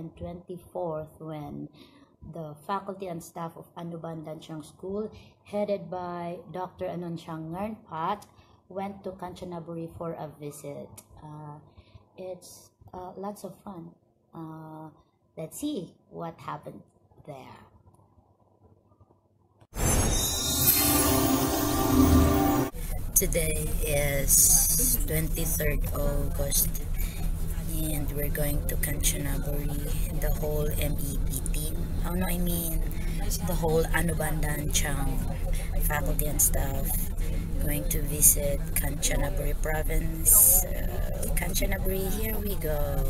and 24th when the faculty and staff of Anuban Lanchang School, headed by Dr. Anunchang Ngernpat, went to Kanchanaburi for a visit. It's lots of fun. Let's see what happened there. Today is 23rd August and we're going to Kanchanaburi, the whole MEP team. Oh no, I mean the whole Anuban Lanchang faculty and staff going to visit Kanchanaburi province. Kanchanaburi, here we go.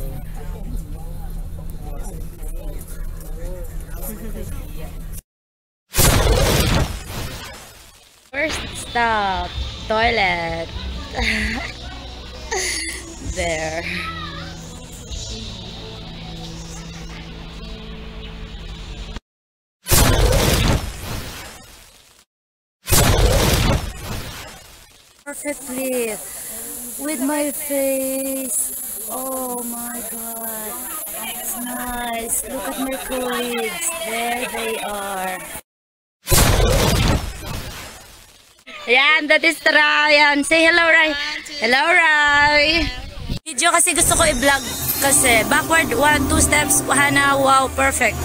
First stop, toilet. There. Perfectly with my face. Oh my god, it's nice. Look at my colleagues. There they are. Yan, that is Ryan. Say hello, Rai. Hello, Rai. Video kasi gusto ko i-vlog kasi backward 1, 2 steps. Hana, wow, perfect.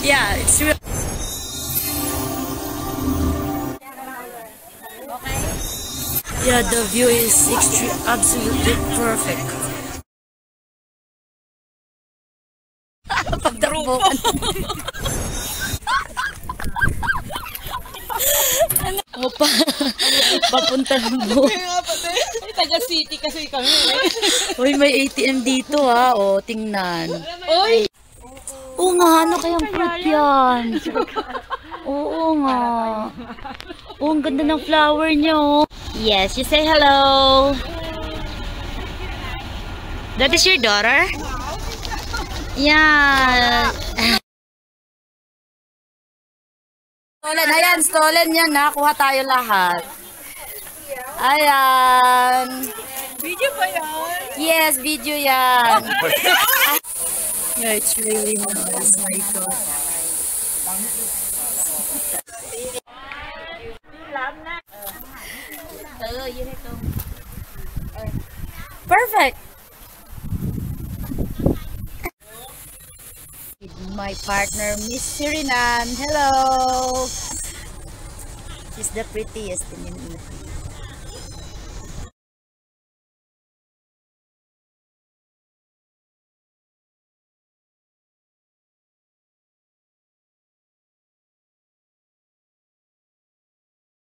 Yeah, it's real. Yeah, the view is absolutely perfect. Pagdarbo. Opa, papunta ng buwan. Taga city kasi kami. Uy, may ATM dito ha. O, tingnan. Uy! Oo nga, ano kayang fruit yan? Oo nga. Oh, ang ganda ng flower niyo. Yes, you say hello. That is your daughter? Yeah. Stolen, ayan, stolen yan. Nakakuha tayo lahat. Ayan. Video ba yan? Yes, video yan. Yeah, it's really nice. My God. Perfect. My partner, Miss Sirinan. Hello. She's the prettiest in me.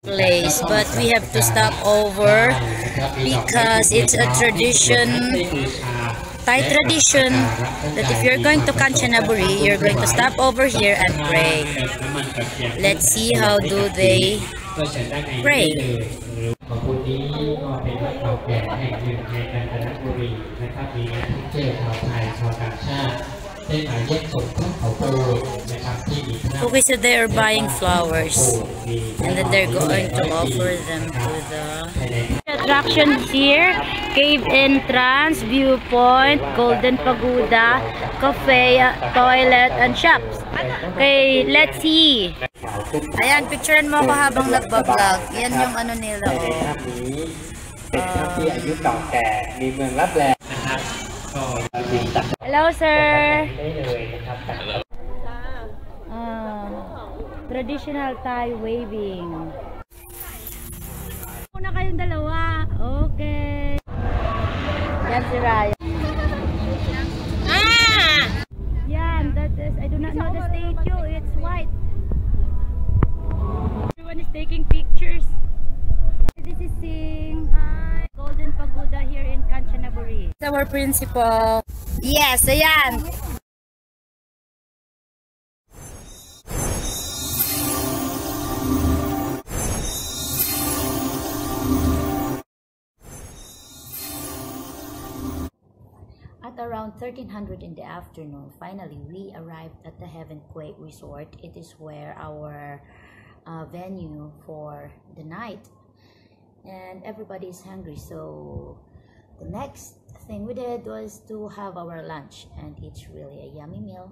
Place, but we have to stop over because it's a tradition, Thai tradition, that if you're going to Kanchanaburi, you're going to stop over here and pray. Let's see how do they pray. Okay, so they are buying flowers and then they're going to offer them to the attractions here: cave entrance, viewpoint, golden pagoda, cafe, toilet, and shops. Okay, let's see. Ayan, picturean mo ako habang nagbablog. Yan yung ano nila. Hello, sir. Traditional Thai waving. Una kayong dalawa. Okay. Yan si Ryan. Yan, that is, I do not know the statue. It's white. Everyone is taking pictures. This is Sing. Hi. Golden Pagoda here in Kanchanaburi. It's our principal. Yes, ayan. At around 1300 in the afternoon, finally we arrived at the Heaven Quake Resort. It is where our venue for the night, and everybody is hungry, so The next thing we did was to have our lunch, and it's really a yummy meal.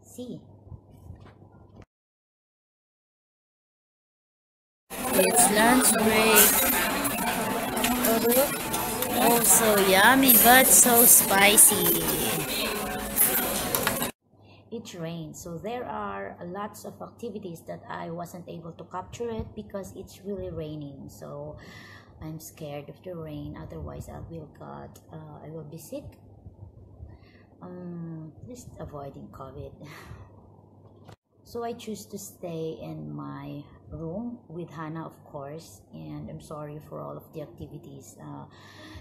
See, it's lunch break. Oh, so yummy, but so spicy. It rained, so there are lots of activities that I wasn't able to capture it because it's really raining. So I'm scared of the rain, otherwise I will be sick. Just avoiding COVID. So I choose to stay in my room with Hannah, of course, and I'm sorry for all of the activities.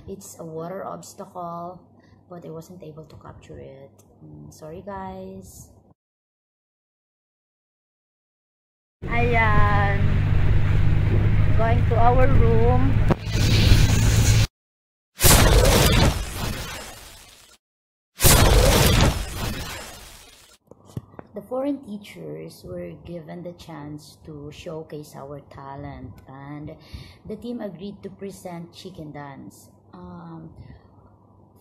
It's a water obstacle, but I wasn't able to capture it. Sorry guys. Ayan, going to our room. The foreign teachers were given the chance to showcase our talent, and the team agreed to present chicken dance.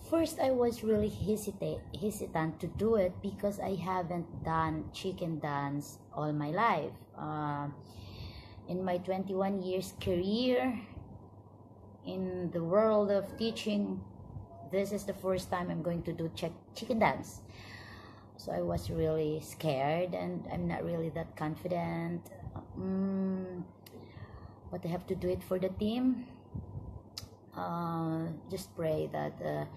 First, I was really hesitant to do it because I haven't done chicken dance all my life. In my 21 years career in the world of teaching, this is the first time I'm going to do chicken dance. So I was really scared, and I'm not really that confident. But I have to do it for the team. Just pray that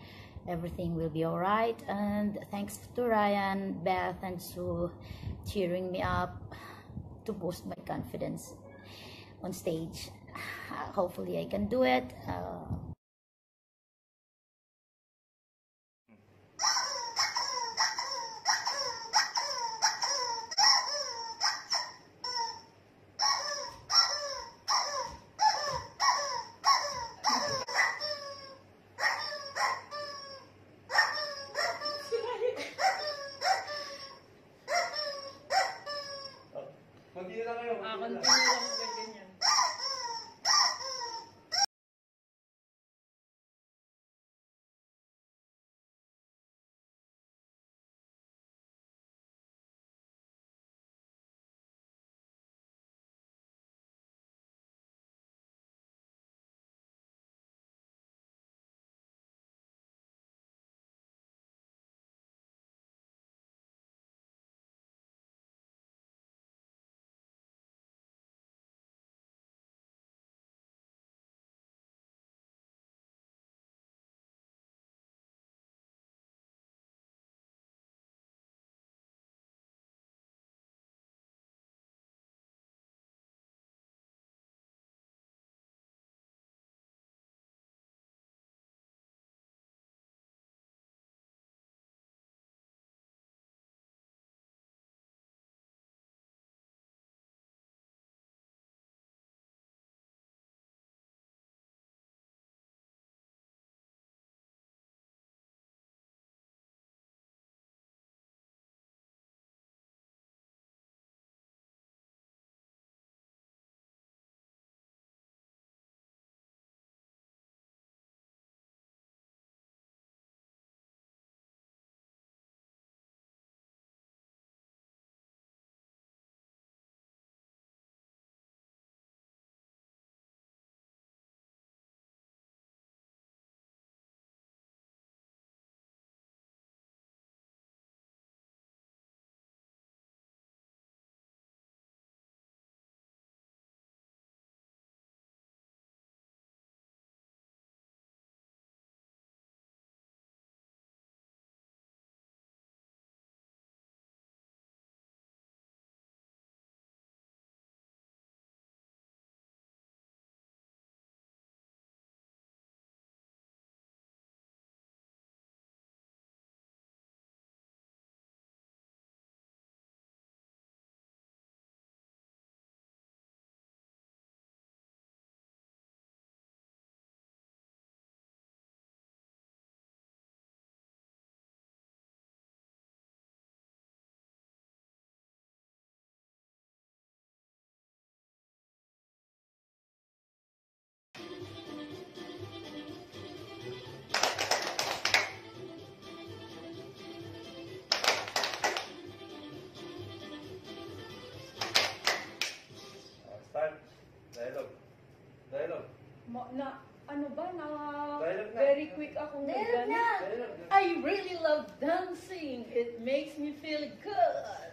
everything will be alright, and thanks to Ryan, Beth, and Sue cheering me up to boost my confidence on stage. Hopefully I can do it. Continue lang kayo. Continue lang. Dialogue na. very quick akong Dialogue nagganap. na. Dialogue na. I really love dancing. It makes me feel good.